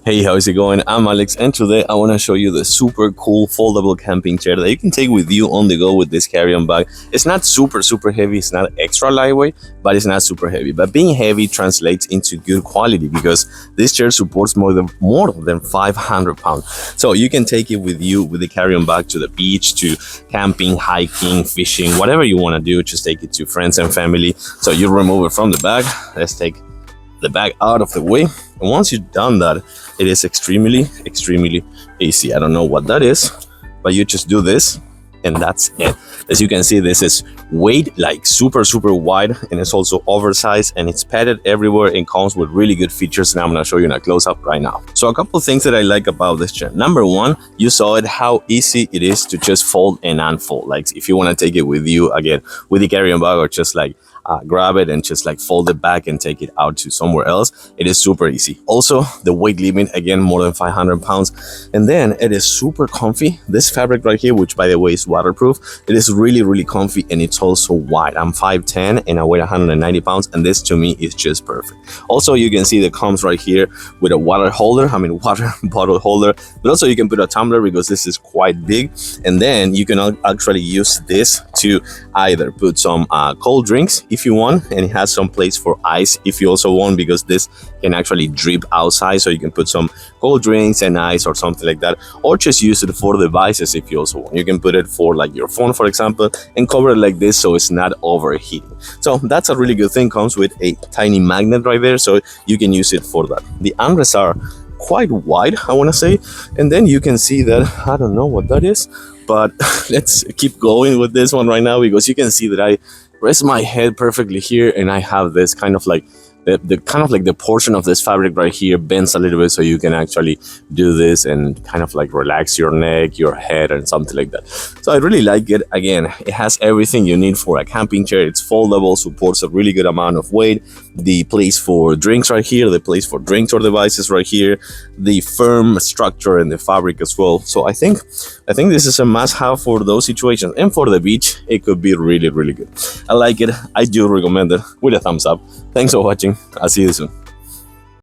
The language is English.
Hey, how's it going? I'm Alex, and today I want to show you the super cool foldable camping chair that you can take with you on the go with this carry-on bag. It's not super heavy, it's not extra lightweight, but it's not super heavy. But being heavy translates into good quality because this chair supports more than 500 pounds. So you can take it with you with the carry-on bag to the beach, to camping, hiking, fishing, whatever you want to do. Just take it to friends and family. So you remove it from the bag. Let's take the bag out of the way, and once you've done that, it is extremely easy. I don't know what that is, but you just do this and that's it. As you can see, this is weight like super wide, and it's also oversized, and it's padded everywhere and comes with really good features, and I'm gonna show you in a close-up right now. So a couple of things that I like about this chair. Number one, you saw it, how easy it is to just fold and unfold. Like if you want to take it with you again with the carry-on bag, or just like grab it and just like fold it back and take it out to somewhere else, it is super easy. Also, the weight limit, again, more than 500 pounds, and then it is super comfy. This fabric right here, which by the way is waterproof, it is really comfy, and it's also wide. I'm 5'10" and I weigh 190 pounds, and this to me is just perfect. Also, you can see that comes right here with a water bottle holder, but also you can put a tumbler because this is quite big, and then you can actually use this to either put some cold drinks if you want, and it has some place for ice if you also want, because this can actually drip outside, so you can put some cold drinks and ice or something like that, or just use it for devices if you also want. You can put it for like your phone, for example, and cover it like this so it's not overheating. So that's a really good thing. Comes with a tiny magnet right there, so you can use it for that. The armrests are quite wide, I want to say, and then you can see that, I don't know what that is, but let's keep going with this one right now, because you can see that I rest my head perfectly here, and I have this kind of like the portion of this fabric right here bends a little bit, so you can actually do this and kind of like relax your neck, your head, and something like that. So I really like it. Again, it has everything you need for a camping chair. It's foldable, supports a really good amount of weight, the place for drinks right here, the place for drinks or devices right here, the firm structure and the fabric as well. So I think this is a must-have for those situations, and for the beach it could be really good. I like it. I do recommend it with a thumbs up. Thanks for watching. I'll see you soon.